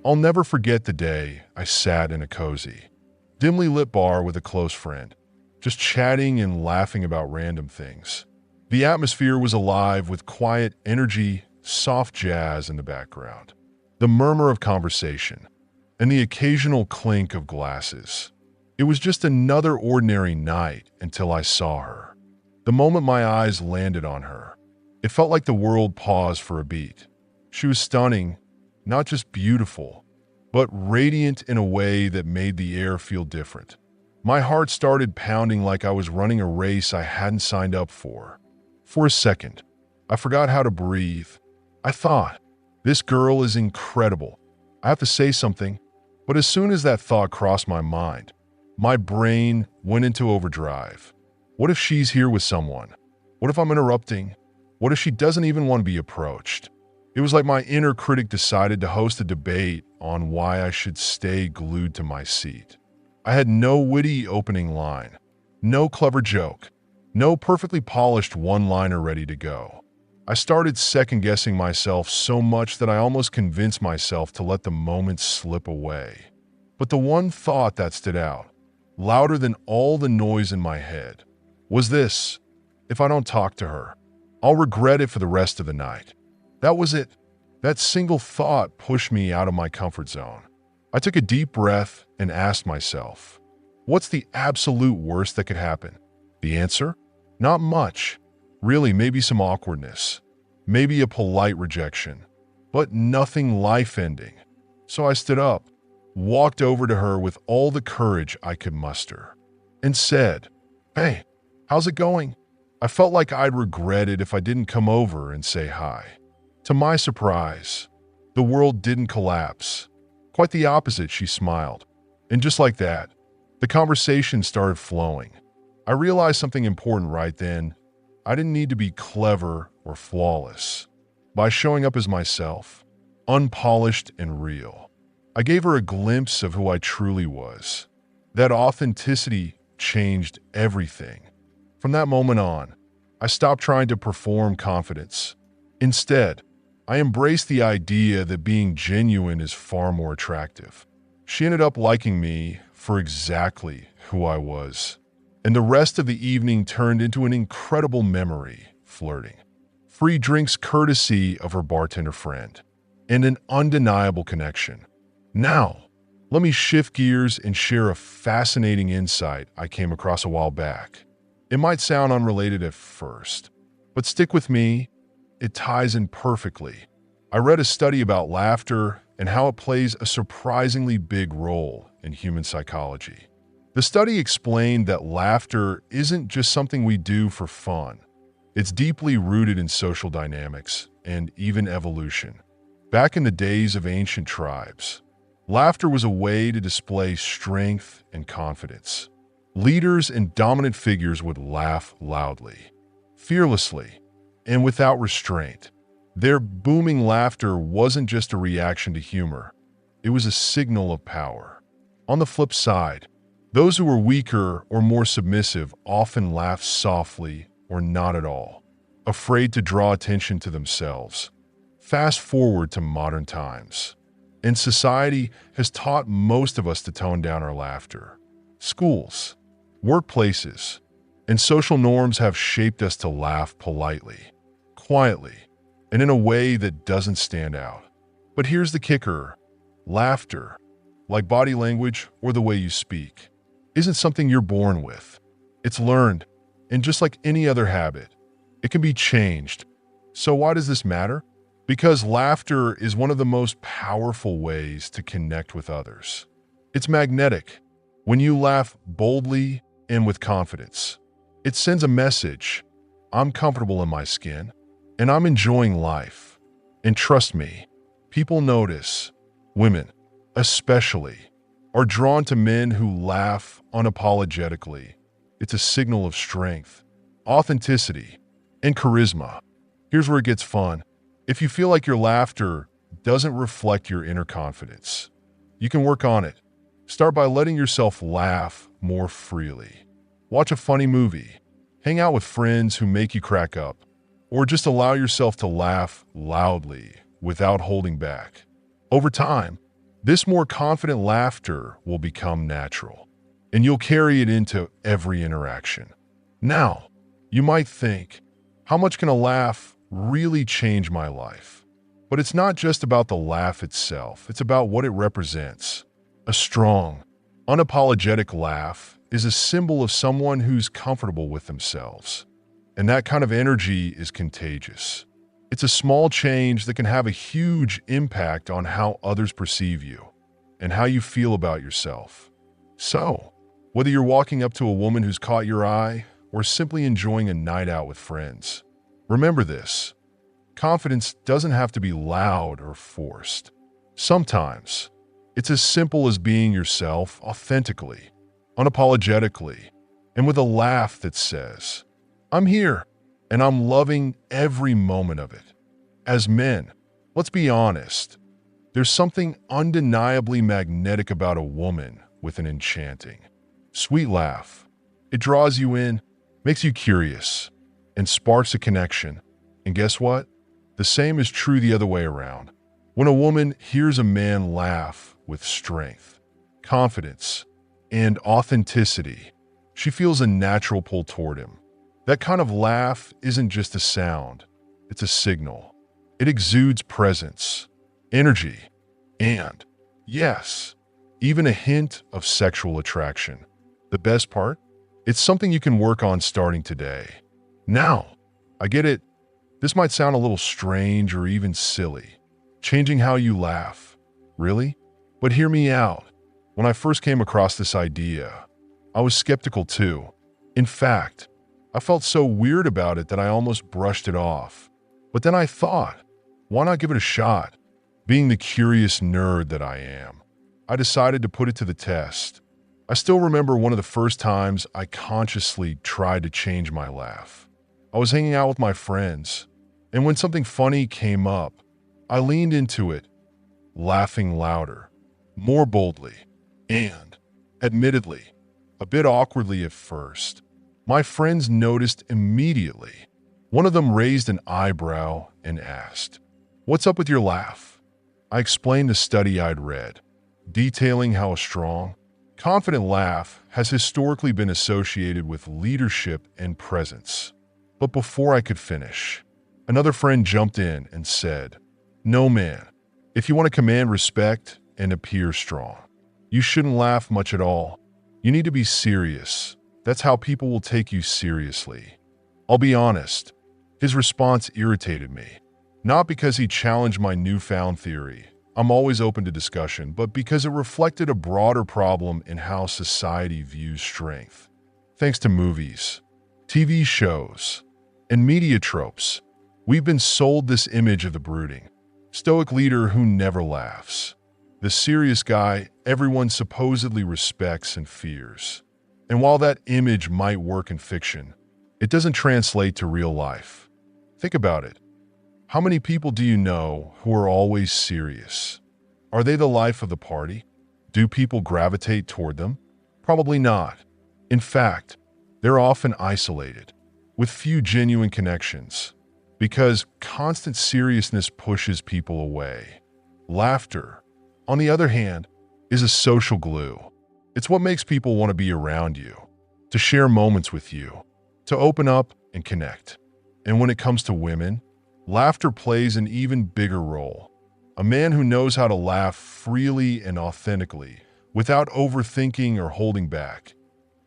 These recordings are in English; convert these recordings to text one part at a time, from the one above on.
I'll never forget the day I sat in a cozy, dimly lit bar with a close friend, just chatting and laughing about random things. The atmosphere was alive with quiet energy, soft jazz in the background, the murmur of conversation, and the occasional clink of glasses. It was just another ordinary night until I saw her. The moment my eyes landed on her, it felt like the world paused for a beat. She was stunning, not just beautiful, but radiant in a way that made the air feel different. My heart started pounding like I was running a race I hadn't signed up for. For a second, I forgot how to breathe. I thought, this girl is incredible. I have to say something. But as soon as that thought crossed my mind, my brain went into overdrive. What if she's here with someone? What if I'm interrupting? What if she doesn't even want to be approached? It was like my inner critic decided to host a debate on why I should stay glued to my seat. I had no witty opening line, no clever joke, no perfectly polished one-liner ready to go. I started second-guessing myself so much that I almost convinced myself to let the moment slip away. But the one thought that stood out, louder than all the noise in my head, was this: if I don't talk to her, I'll regret it for the rest of the night. That was it. That single thought pushed me out of my comfort zone. I took a deep breath and asked myself, what's the absolute worst that could happen? The answer? Not much. Really, maybe some awkwardness. Maybe a polite rejection. But nothing life-ending. So I stood up, walked over to her with all the courage I could muster, and said, "Hey, how's it going?" I felt like I'd regret it if I didn't come over and say hi. To my surprise, the world didn't collapse. Quite the opposite, she smiled. And just like that, the conversation started flowing. I realized something important right then. I didn't need to be clever or flawless. By showing up as myself, unpolished and real, I gave her a glimpse of who I truly was. That authenticity changed everything. From that moment on, I stopped trying to perform confidence. Instead, I embraced the idea that being genuine is far more attractive. She ended up liking me for exactly who I was. And the rest of the evening turned into an incredible memory, flirting, free drinks courtesy of her bartender friend, and an undeniable connection. Now, let me shift gears and share a fascinating insight I came across a while back. It might sound unrelated at first, but stick with me. It ties in perfectly. I read a study about laughter and how it plays a surprisingly big role in human psychology. The study explained that laughter isn't just something we do for fun. It's deeply rooted in social dynamics and even evolution. Back in the days of ancient tribes, laughter was a way to display strength and confidence. Leaders and dominant figures would laugh loudly, fearlessly, and without restraint. Their booming laughter wasn't just a reaction to humor. It was a signal of power. On the flip side, those who were weaker or more submissive often laughed softly or not at all, afraid to draw attention to themselves. Fast forward to modern times, and society has taught most of us to tone down our laughter. Schools, workplaces, and social norms have shaped us to laugh politely, quietly, and in a way that doesn't stand out. But here's the kicker. Laughter, like body language or the way you speak, isn't something you're born with. It's learned, and just like any other habit, it can be changed. So why does this matter? Because laughter is one of the most powerful ways to connect with others. It's magnetic. When you laugh boldly and with confidence, it sends a message. I'm comfortable in my skin, and I'm enjoying life. And trust me, people notice. Women, especially, are drawn to men who laugh unapologetically. It's a signal of strength, authenticity, and charisma. Here's where it gets fun. If you feel like your laughter doesn't reflect your inner confidence, you can work on it. Start by letting yourself laugh more freely. Watch a funny movie, hang out with friends who make you crack up, or just allow yourself to laugh loudly without holding back. Over time, This more confident laughter will become natural, and you'll carry it into every interaction. Now, you might think, how much can a laugh really change my life? But it's not just about the laugh itself, it's about what it represents. A strong, unapologetic laugh is a symbol of someone who's comfortable with themselves. And that kind of energy is contagious. It's a small change that can have a huge impact on how others perceive you and how you feel about yourself. So, whether you're walking up to a woman who's caught your eye or simply enjoying a night out with friends, remember this: confidence doesn't have to be loud or forced. Sometimes, it's as simple as being yourself authentically, unapologetically, and with a laugh that says, "I'm here, and I'm loving every moment of it." As men, let's be honest, there's something undeniably magnetic about a woman with an enchanting, sweet laugh. It draws you in, makes you curious, and sparks a connection. And guess what? The same is true the other way around. When a woman hears a man laugh with strength, confidence, and authenticity, she feels a natural pull toward him. That kind of laugh isn't just a sound, it's a signal. It exudes presence, energy, and, yes, even a hint of sexual attraction. The best part? It's something you can work on starting today. Now, I get it. This might sound a little strange or even silly. Changing how you laugh. Really? But hear me out. When I first came across this idea, I was skeptical too. In fact, I felt so weird about it that I almost brushed it off. But then I thought, why not give it a shot? Being the curious nerd that I am, I decided to put it to the test. I still remember one of the first times I consciously tried to change my laugh. I was hanging out with my friends, and when something funny came up, I leaned into it, laughing louder, more boldly, and, admittedly, a bit awkwardly at first. My friends noticed immediately. One of them raised an eyebrow and asked, "What's up with your laugh?" I explained a study I'd read, detailing how a strong, confident laugh has historically been associated with leadership and presence. But before I could finish, another friend jumped in and said, "No, man, if you want to command respect and appear strong, you shouldn't laugh much at all. You need to be serious. That's how people will take you seriously." I'll be honest, his response irritated me. Not because he challenged my newfound theory. I'm always open to discussion, but because it reflected a broader problem in how society views strength. Thanks to movies, TV shows, and media tropes, we've been sold this image of the brooding, stoic leader who never laughs. The serious guy everyone supposedly respects and fears. And while that image might work in fiction, it doesn't translate to real life. Think about it. How many people do you know who are always serious? Are they the life of the party? Do people gravitate toward them? Probably not. In fact, they're often isolated, with few genuine connections, because constant seriousness pushes people away. Laughter, on the other hand, is a social glue. It's what makes people want to be around you, to share moments with you, to open up and connect. And when it comes to women, laughter plays an even bigger role. A man who knows how to laugh freely and authentically, without overthinking or holding back,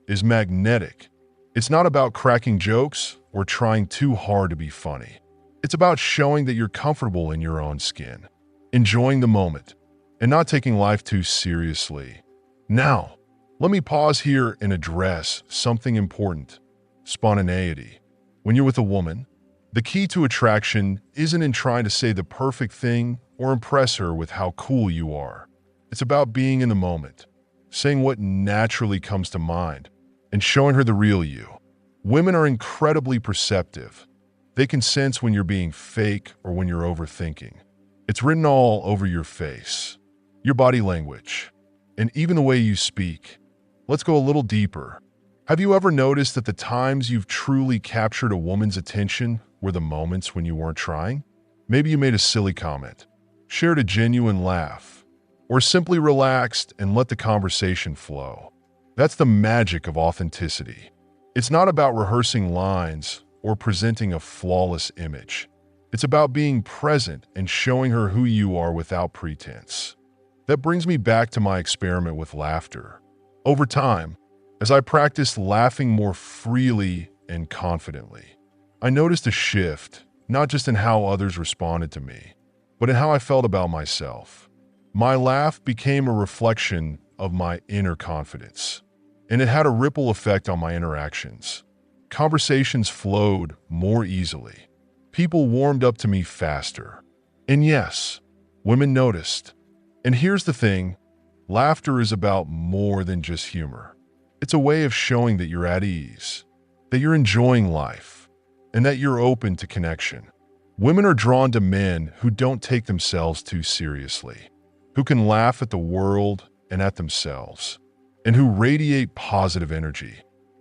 is magnetic. It's not about cracking jokes or trying too hard to be funny. It's about showing that you're comfortable in your own skin, enjoying the moment, and not taking life too seriously. Now, let me pause here and address something important: spontaneity. When you're with a woman, the key to attraction isn't in trying to say the perfect thing or impress her with how cool you are. It's about being in the moment, saying what naturally comes to mind, and showing her the real you. Women are incredibly perceptive. They can sense when you're being fake or when you're overthinking. It's written all over your face, your body language, and even the way you speak. Let's go a little deeper. Have you ever noticed that the times you've truly captured a woman's attention were the moments when you weren't trying? Maybe you made a silly comment, shared a genuine laugh, or simply relaxed and let the conversation flow. That's the magic of authenticity. It's not about rehearsing lines or presenting a flawless image. It's about being present and showing her who you are without pretense. That brings me back to my experiment with laughter. Over time, as I practiced laughing more freely and confidently, I noticed a shift, not just in how others responded to me, but in how I felt about myself. My laugh became a reflection of my inner confidence, and it had a ripple effect on my interactions. Conversations flowed more easily. People warmed up to me faster. And yes, women noticed. And here's the thing, laughter is about more than just humor. It's a way of showing that you're at ease, that you're enjoying life, and that you're open to connection. Women are drawn to men who don't take themselves too seriously, who can laugh at the world and at themselves, and who radiate positive energy.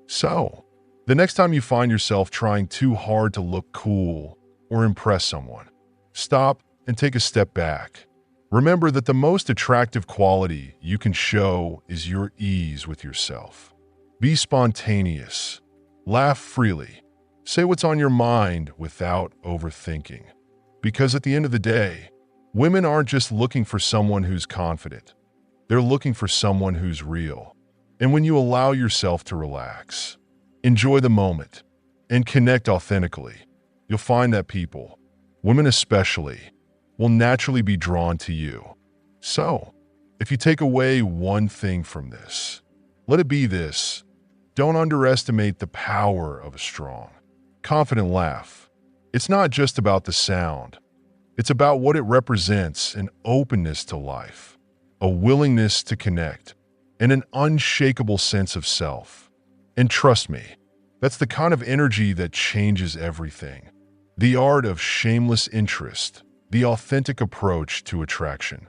So, the next time you find yourself trying too hard to look cool or impress someone, stop and take a step back. Remember that the most attractive quality you can show is your ease with yourself. Be spontaneous. Laugh freely. Say what's on your mind without overthinking. Because at the end of the day, women aren't just looking for someone who's confident. They're looking for someone who's real. And when you allow yourself to relax, enjoy the moment, and connect authentically, you'll find that people, women especially, will naturally be drawn to you. So, if you take away one thing from this, let it be this: don't underestimate the power of a strong, confident laugh. It's not just about the sound. It's about what it represents: an openness to life, a willingness to connect, and an unshakable sense of self. And trust me, that's the kind of energy that changes everything. The art of shameless interest, the authentic approach to attraction.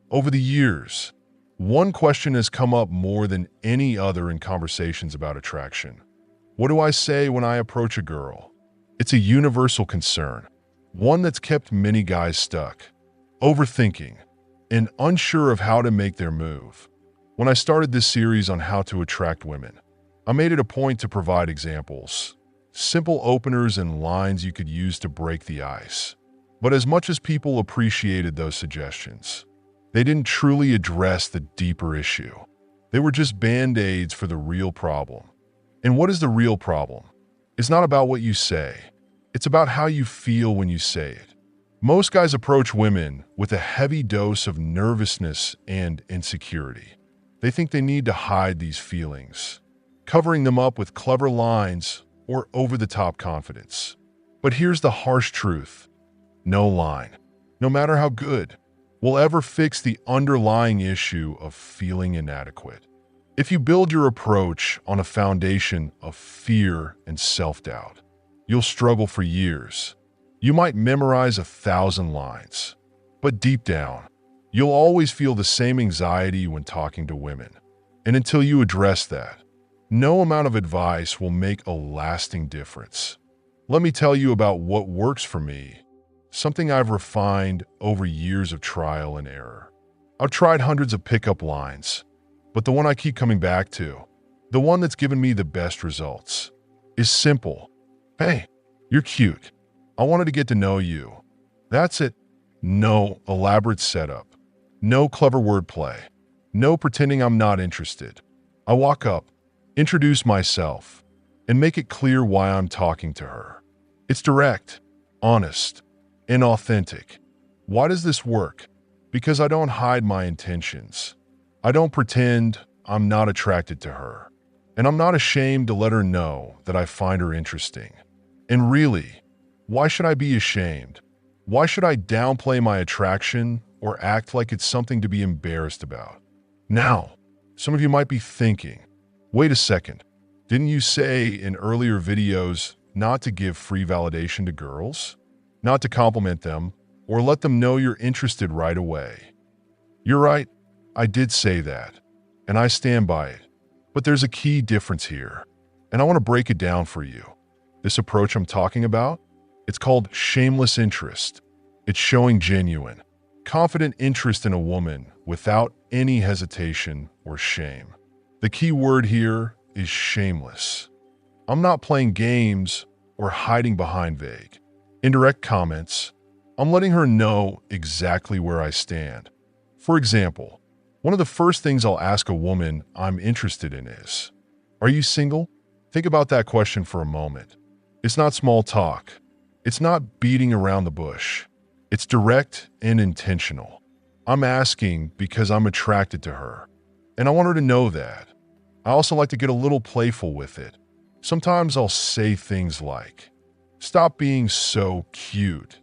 Over the years, one question has come up more than any other in conversations about attraction. What do I say when I approach a girl? It's a universal concern, one that's kept many guys stuck, overthinking, and unsure of how to make their move. When I started this series on how to attract women, I made it a point to provide examples, simple openers and lines you could use to break the ice. But as much as people appreciated those suggestions, they didn't truly address the deeper issue. They were just band-aids for the real problem. And what is the real problem? It's not about what you say. It's about how you feel when you say it. Most guys approach women with a heavy dose of nervousness and insecurity. They think they need to hide these feelings, covering them up with clever lines or over-the-top confidence. But here's the harsh truth. No line, no matter how good, will ever fix the underlying issue of feeling inadequate. If you build your approach on a foundation of fear and self-doubt, you'll struggle for years. You might memorize 1,000 lines, but deep down, you'll always feel the same anxiety when talking to women. And until you address that, no amount of advice will make a lasting difference. Let me tell you about what works for me, something I've refined over years of trial and error. I've tried hundreds of pickup lines, but the one I keep coming back to, the one that's given me the best results, is simple. Hey, you're cute. I wanted to get to know you. That's it. No elaborate setup. No clever wordplay. No pretending I'm not interested. I walk up, introduce myself, and make it clear why I'm talking to her. It's direct, honest, and authentic. Why does this work? Because I don't hide my intentions. I don't pretend I'm not attracted to her. And I'm not ashamed to let her know that I find her interesting. And really, why should I be ashamed? Why should I downplay my attraction or act like it's something to be embarrassed about? Now, some of you might be thinking, wait a second, didn't you say in earlier videos not to give free validation to girls? Not to compliment them or let them know you're interested right away? You're right, I did say that, and I stand by it. But there's a key difference here, and I want to break it down for you. This approach I'm talking about, it's called shameless interest. It's showing genuine, confident interest in a woman without any hesitation or shame. The key word here is shameless. I'm not playing games or hiding behind vague, indirect comments. I'm letting her know exactly where I stand. For example, one of the first things I'll ask a woman I'm interested in is, "Are you single?" Think about that question for a moment. It's not small talk. It's not beating around the bush. It's direct and intentional. I'm asking because I'm attracted to her, and I want her to know that. I also like to get a little playful with it. Sometimes I'll say things like, "Stop being so cute.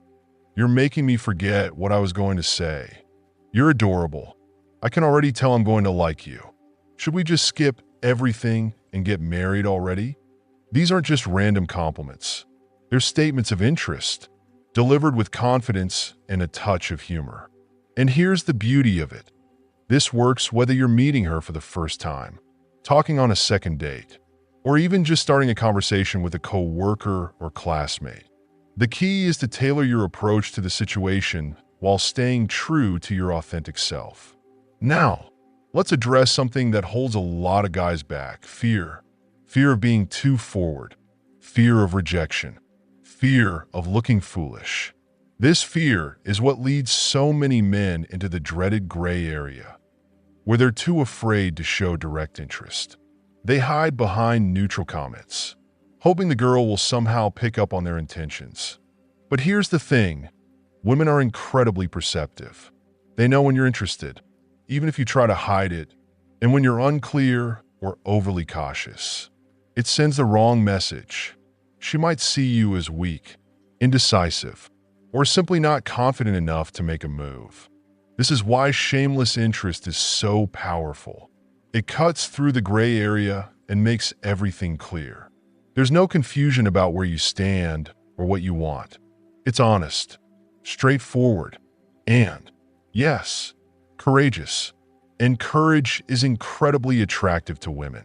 You're making me forget what I was going to say. You're adorable. I can already tell I'm going to like you. Should we just skip everything and get married already?" These aren't just random compliments. They're statements of interest, delivered with confidence and a touch of humor. And here's the beauty of it. This works whether you're meeting her for the first time, talking on a second date, or even just starting a conversation with a coworker or classmate. The key is to tailor your approach to the situation while staying true to your authentic self. Now, let's address something that holds a lot of guys back: fear. Fear of being too forward, fear of rejection, fear of looking foolish. This fear is what leads so many men into the dreaded gray area, where they're too afraid to show direct interest. They hide behind neutral comments, hoping the girl will somehow pick up on their intentions. But here's the thing, women are incredibly perceptive. They know when you're interested, even if you try to hide it, and when you're unclear or overly cautious. It sends the wrong message. She might see you as weak, indecisive, or simply not confident enough to make a move. This is why shameless interest is so powerful. It cuts through the gray area and makes everything clear. There's no confusion about where you stand or what you want. It's honest, straightforward, and, yes, courageous. And courage is incredibly attractive to women.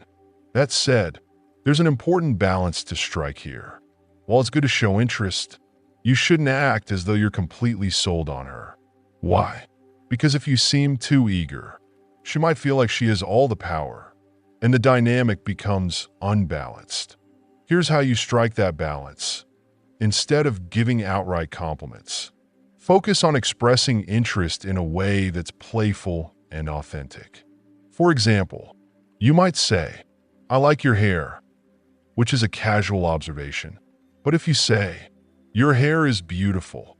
That said, there's an important balance to strike here. While it's good to show interest, you shouldn't act as though you're completely sold on her. Why? Because if you seem too eager, she might feel like she has all the power, and the dynamic becomes unbalanced. Here's how you strike that balance. Instead of giving outright compliments, focus on expressing interest in a way that's playful and authentic. For example, you might say, "I like your hair," which is a casual observation. But if you say, "Your hair is beautiful,"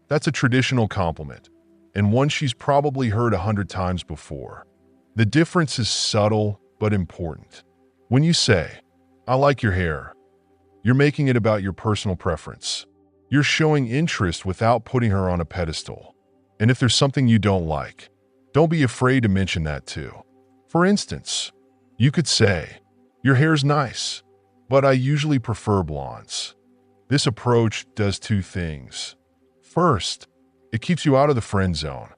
that's a traditional compliment, and one she's probably heard 100 times before. The difference is subtle but important. When you say, "I like your hair," you're making it about your personal preference. You're showing interest without putting her on a pedestal. And if there's something you don't like, don't be afraid to mention that too. For instance, you could say, "Your hair's nice, but I usually prefer blondes." This approach does two things. First, it keeps you out of the friend zone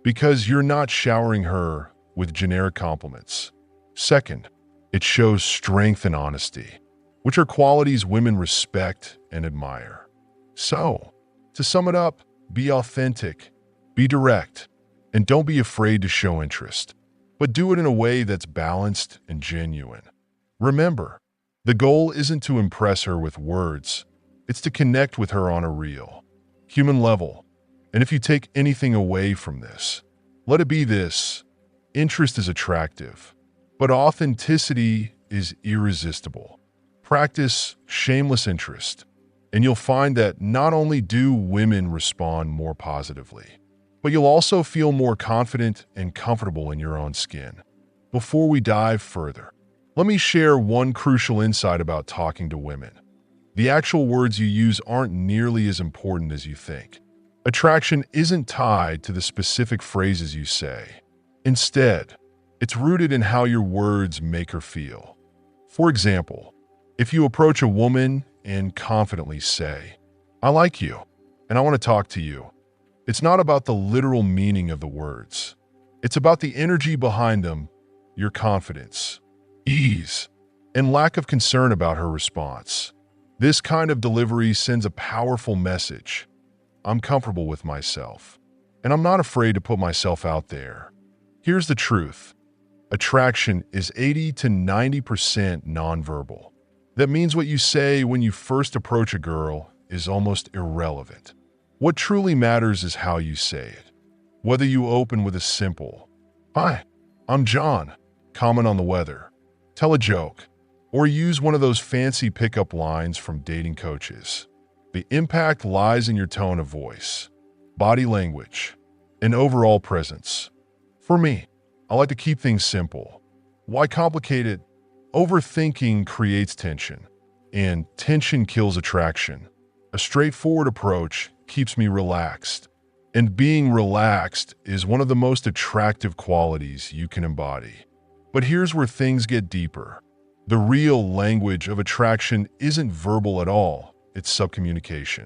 because you're not showering her with generic compliments. Second, it shows strength and honesty, which are qualities women respect and admire. So, to sum it up, be authentic, be direct, and don't be afraid to show interest, but do it in a way that's balanced and genuine. Remember, the goal isn't to impress her with words, it's to connect with her on a real, human level. And if you take anything away from this, let it be this: interest is attractive, but authenticity is irresistible. Practice shameless interest, and you'll find that not only do women respond more positively, but you'll also feel more confident and comfortable in your own skin. Before we dive further, let me share one crucial insight about talking to women. The actual words you use aren't nearly as important as you think. Attraction isn't tied to the specific phrases you say. Instead, it's rooted in how your words make her feel. For example, if you approach a woman and confidently say, "I like you, and I want to talk to you," it's not about the literal meaning of the words. It's about the energy behind them, your confidence, ease, and lack of concern about her response. This kind of delivery sends a powerful message. I'm comfortable with myself. and I'm not afraid to put myself out there. Here's the truth. Attraction is 80 to 90% nonverbal. That means what you say when you first approach a girl is almost irrelevant. What truly matters is how you say it. Whether you open with a simple, "Hi, I'm John," comment on the weather, tell a joke, or use one of those fancy pickup lines from dating coaches. The impact lies in your tone of voice, body language, and overall presence. For me, I like to keep things simple. Why complicate it? Overthinking creates tension, and tension kills attraction. A straightforward approach keeps me relaxed, and being relaxed is one of the most attractive qualities you can embody. But here's where things get deeper. The real language of attraction isn't verbal at all, it's subcommunication.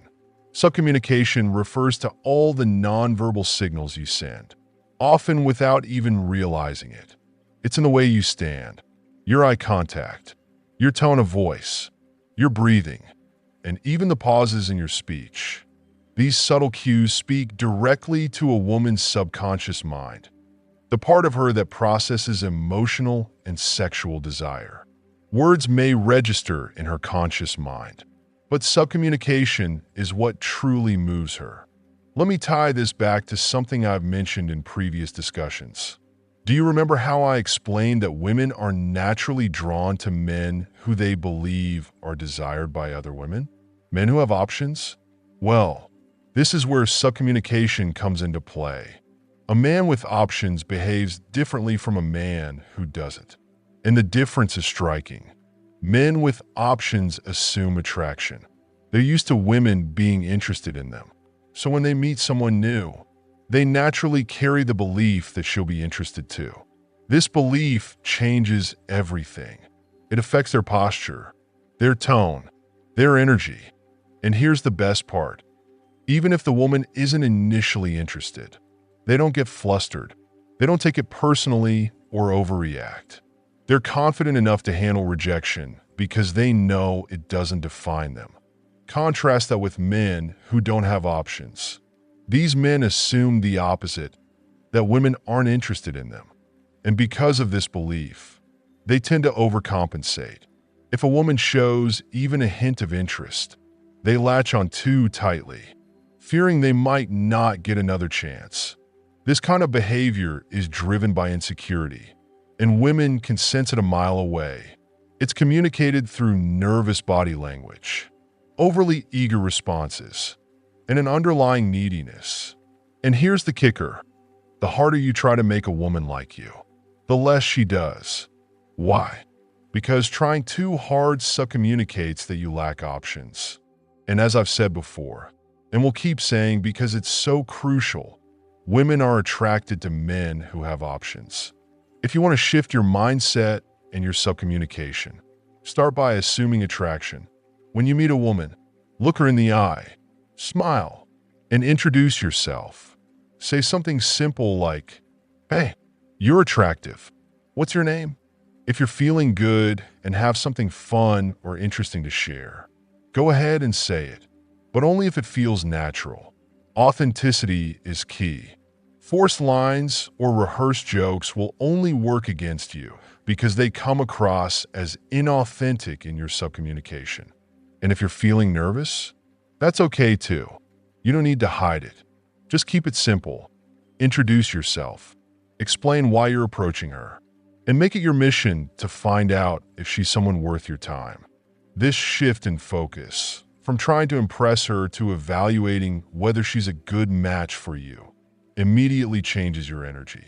Subcommunication refers to all the nonverbal signals you send, often without even realizing it. It's in the way you stand, your eye contact, your tone of voice, your breathing, and even the pauses in your speech. These subtle cues speak directly to a woman's subconscious mind, the part of her that processes emotional and sexual desire. Words may register in her conscious mind, but subcommunication is what truly moves her. Let me tie this back to something I've mentioned in previous discussions. Do you remember how I explained that women are naturally drawn to men who they believe are desired by other women? Men who have options? Well, this is where subcommunication comes into play. A man with options behaves differently from a man who doesn't. And the difference is striking. Men with options assume attraction. They're used to women being interested in them. So when they meet someone new, they naturally carry the belief that she'll be interested too. This belief changes everything. It affects their posture, their tone, their energy. And here's the best part. Even if the woman isn't initially interested, they don't get flustered. They don't take it personally or overreact. They're confident enough to handle rejection because they know it doesn't define them. Contrast that with men who don't have options. These men assume the opposite, that women aren't interested in them. And because of this belief, they tend to overcompensate. If a woman shows even a hint of interest, they latch on too tightly, fearing they might not get another chance. This kind of behavior is driven by insecurity, and women can sense it a mile away. It's communicated through nervous body language, overly eager responses, and an underlying neediness. And here's the kicker. The harder you try to make a woman like you, the less she does. Why? Because trying too hard subcommunicates that you lack options. And as I've said before, and will keep saying because it's so crucial, women are attracted to men who have options. If you want to shift your mindset and your subcommunication, start by assuming attraction. When you meet a woman, look her in the eye, smile, and introduce yourself. Say something simple like, "Hey, you're attractive. What's your name?" If you're feeling good and have something fun or interesting to share, go ahead and say it, but only if it feels natural. Authenticity is key. Forced lines or rehearsed jokes will only work against you because they come across as inauthentic in your subcommunication. And if you're feeling nervous, that's okay too. You don't need to hide it. Just keep it simple. Introduce yourself. Explain why you're approaching her. And make it your mission to find out if she's someone worth your time. This shift in focus, from trying to impress her to evaluating whether she's a good match for you, immediately changes your energy.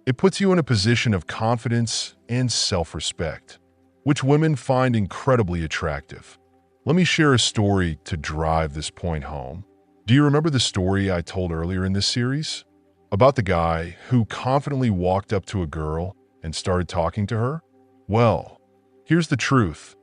It puts you in a position of confidence and self-respect, which women find incredibly attractive. Let me share a story to drive this point home. Do you remember the story I told earlier in this series? About the guy who confidently walked up to a girl and started talking to her? Well, here's the truth.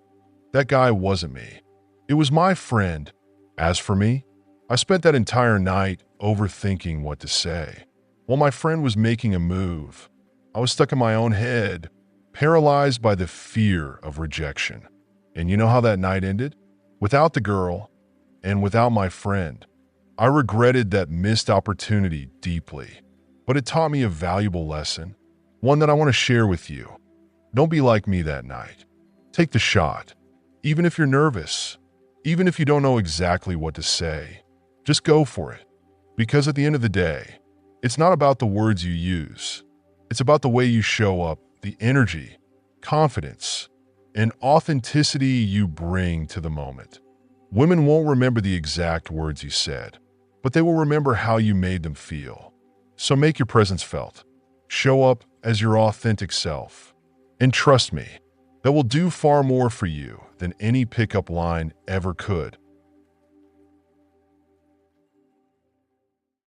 That guy wasn't me. It was my friend. As for me, I spent that entire night overthinking what to say. While my friend was making a move, I was stuck in my own head, paralyzed by the fear of rejection. And you know how that night ended? Without the girl and without my friend. I regretted that missed opportunity deeply, but it taught me a valuable lesson, one that I want to share with you. Don't be like me that night. Take the shot. Even if you're nervous, even if you don't know exactly what to say, just go for it. Because at the end of the day, it's not about the words you use. It's about the way you show up, the energy, confidence, and authenticity you bring to the moment. Women won't remember the exact words you said, but they will remember how you made them feel. So make your presence felt. Show up as your authentic self. And trust me, that will do far more for you than any pickup line ever could.